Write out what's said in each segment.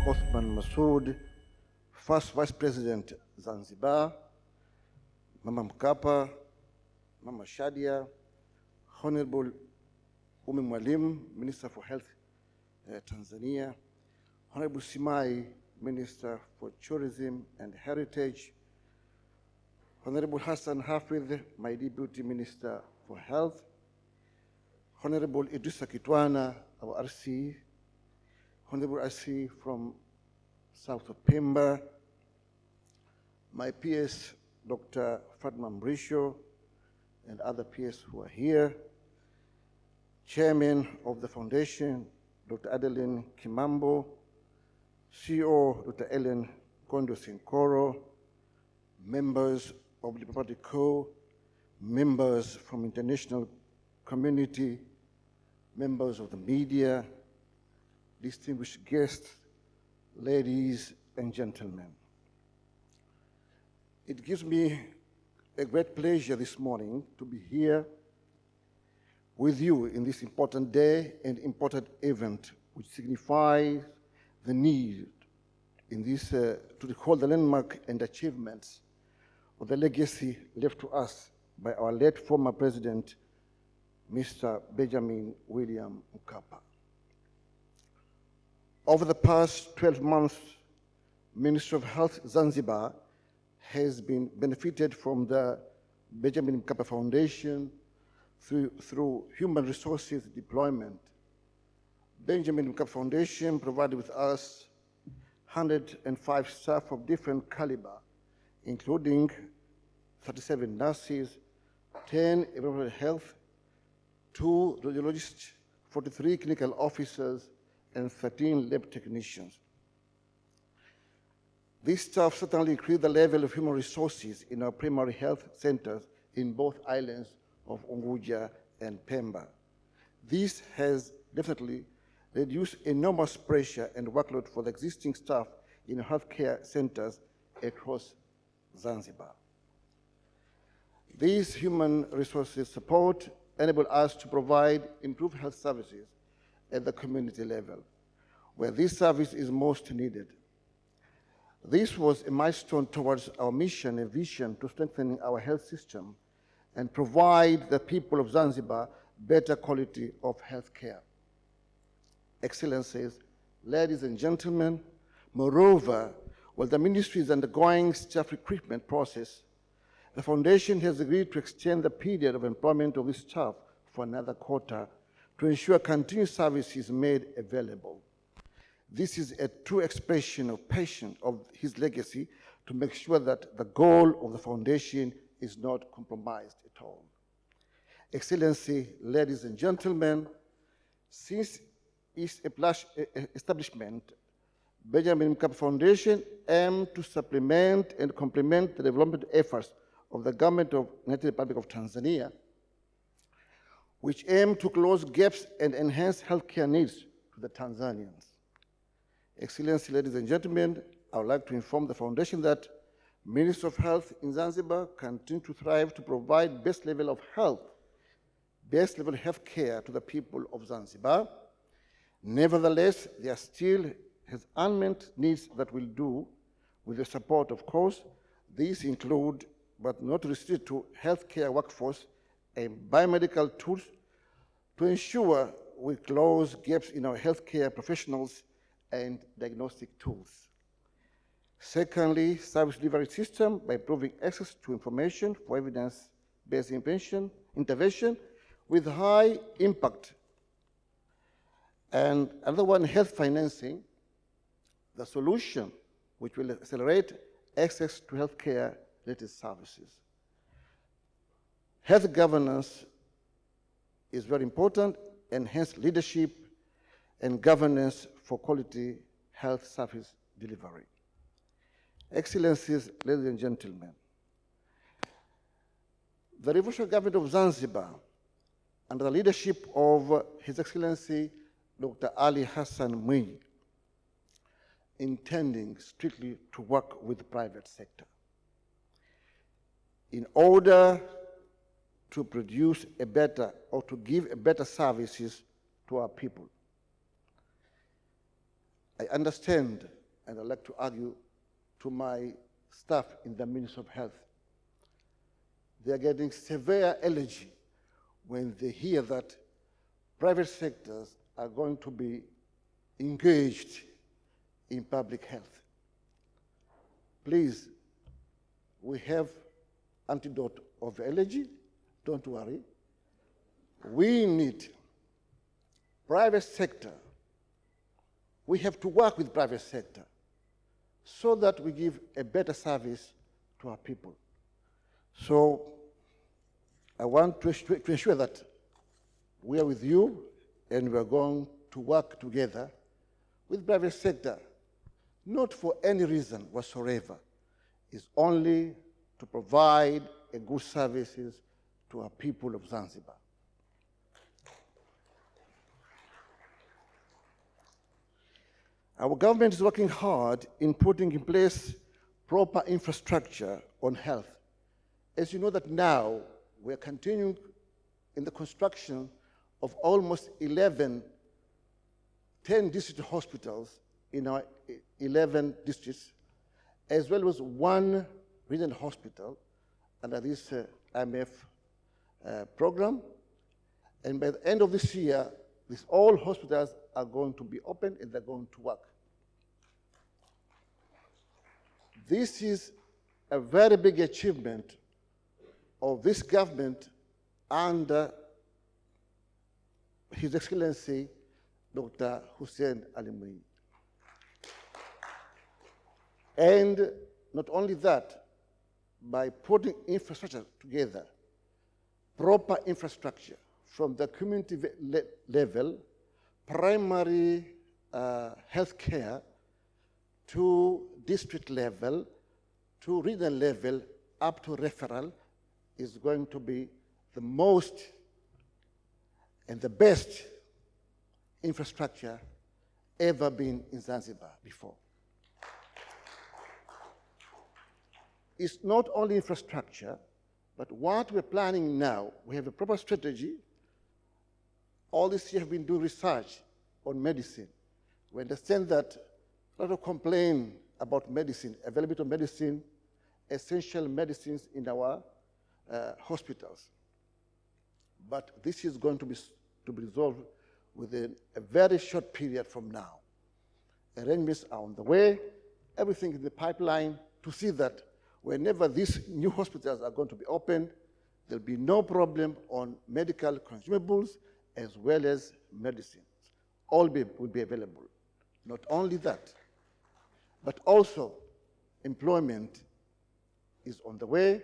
Othman Masoud, first Vice President Zanzibar, Mama Mkapa, Mama Shadia, Honorable Umi Mwalimu, Minister for Health, Tanzania, Honorable Simai, Minister for Tourism and Heritage, Honorable Hassan Hafidh, my Deputy Minister for Health, Honorable Idrissa Kitwana, our RC, Honorable RC from South of Pemba, my PS, Dr. Fatma Mrisho, and other PS who are here, Chairman of the Foundation, Dr. Adeline Kimambo, CEO, Dr. Ellen Kondo Sinkoro, members of the Party Co, members from international community, members of the media, distinguished guests, ladies and gentlemen. It gives me a great pleasure this morning to be here with you in this important day and important event, which signifies the need in this to recall the landmark and achievements of the legacy left to us by our late former president, Mr. Benjamin William Mkapa. Over the past 12 months, Ministry of Health Zanzibar has been benefited from the Benjamin Mkapa Foundation through human resources deployment. Benjamin Mkapa Foundation provided with us 105 staff of different caliber, including 37 nurses, 10 environmental health, 2 radiologists, 43 clinical officers, and 13 lab technicians. This staff certainly increased the level of human resources in our primary health centers in both islands of Unguja and Pemba. This has definitely reduced enormous pressure and workload for the existing staff in healthcare centers across Zanzibar. These human resources support enable us to provide improved health services at the community level, where this service is most needed. This was a milestone towards our mission and vision to strengthen our health system and provide the people of Zanzibar better quality of health care. Excellencies, ladies and gentlemen, moreover, while the ministry is undergoing staff recruitment process, the Foundation has agreed to extend the period of employment of this staff for another quarter to ensure continued service is made available. This is a true expression of passion of his legacy to make sure that the goal of the Foundation is not compromised at all. Excellency, ladies and gentlemen, since its establishment, Benjamin Mkapa Foundation aimed to supplement and complement the development efforts of the government of the United Republic of Tanzania, which aim to close gaps and enhance healthcare needs to the Tanzanians. Excellency, ladies and gentlemen, I would like to inform the Foundation that Ministry of Health in Zanzibar continue to thrive to provide best level of health care to the people of Zanzibar. Nevertheless, there still has unmet needs that will do with the support, of course. These include, but not restricted to, healthcare workforce and biomedical tools to ensure we close gaps in our healthcare professionals and diagnostic tools. Secondly, service delivery system by improving access to information for evidence-based intervention with high impact. And another one, health financing, the solution which will accelerate access to healthcare-related services. Health governance is very important, enhance leadership and governance for quality health service delivery. Excellencies, ladies and gentlemen, the Revolutionary Government of Zanzibar, under the leadership of His Excellency Dr. Ali Hassan Mwinyi, intending strictly to work with the private sector in order to produce a better or to give a better services to our people. I understand, and I'd like to argue to my staff in the Ministry of Health, they are getting severe allergy when they hear that private sectors are going to be engaged in public health. Please, we have antidote of allergy, don't worry. We need private sector. We have to work with private sector so that we give a better service to our people. So I want to ensure that we are with you and we are going to work together with private sector, not for any reason whatsoever. It's only to provide a good services to our people of Zanzibar. Our government is working hard in putting in place proper infrastructure on health. As you know that now, we're continuing in the construction of almost 10 district hospitals in our 11 districts, as well as one regional hospital under this IMF program. And by the end of this year, these all hospitals are going to be open and they're going to work. This is a very big achievement of this government under His Excellency, Dr. Hussein Ali Mwinyi. And not only that, by putting infrastructure together, proper infrastructure from the community level, primary health care, to district level, to regional level, up to referral, is going to be the most and the best infrastructure ever been in Zanzibar before. It's not only infrastructure, but what we're planning now, we have a proper strategy. All this year have been doing research on medicine. We understand that a lot of complaint about medicine, availability of medicine, essential medicines in our hospitals. But this is going to be resolved within a very short period from now. Arrangements are on the way, everything is in the pipeline to see that whenever these new hospitals are going to be opened, there'll be no problem on medical consumables as well as medicines. All will be available. Not only that, but also employment is on the way.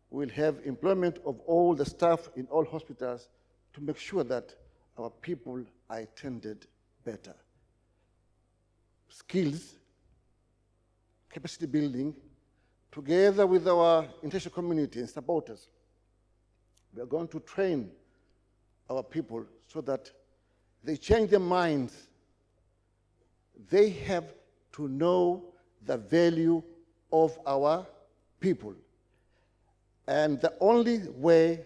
We'll have employment of all the staff in all hospitals to make sure that our people are attended better. Skills, capacity building, together with our international community and supporters, we are going to train our people so that they change their minds. They have to know the value of our people. And the only way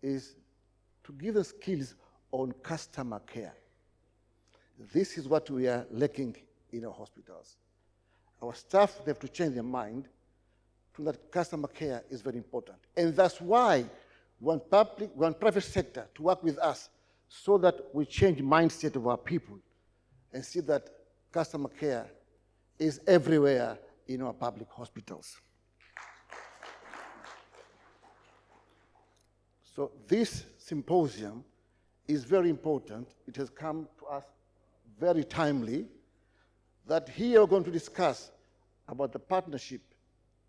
is to give them skills on customer care. This is what we are lacking in our hospitals. Our staff, they have to change their mind to that customer care is very important. And that's why we want private sector to work with us so that we change mindset of our people and see that customer care is everywhere in our public hospitals. So this symposium is very important. It has come to us very timely, that here we're going to discuss about the partnership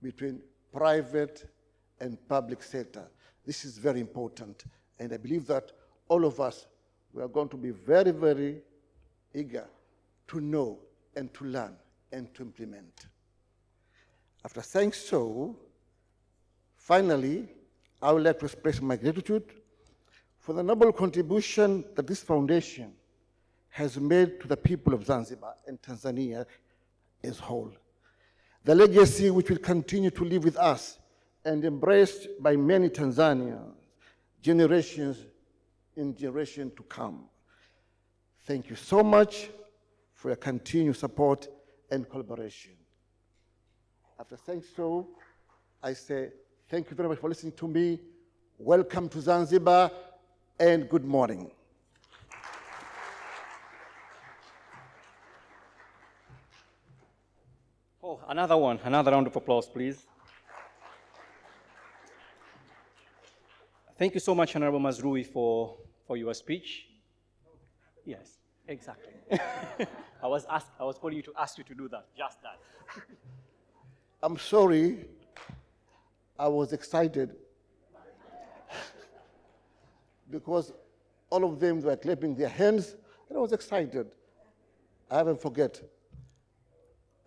between private and public sector. This is very important, and I believe that all of us, we are going to be very, very eager to know and to learn and to implement. After saying so, finally, I would like to express my gratitude for the noble contribution that this foundation has made to the people of Zanzibar and Tanzania as a whole. The legacy which will continue to live with us and embraced by many Tanzanians, generations in generation to come. Thank you so much for your continued support and collaboration. After saying so, I say thank you very much for listening to me. Welcome to Zanzibar, and good morning. Oh, another one. Another round of applause, please. Thank you so much, Honorable Mazrui, for your speech. Yes, exactly. I was calling you to ask you to do that, just that. I'm sorry, I was excited because all of them were clapping their hands, and I was excited. I haven't forget.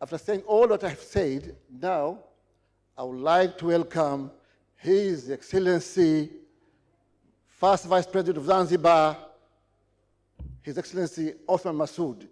After saying all that I've said, now I would like to welcome His Excellency, First Vice President of Zanzibar, His Excellency Osman Masood.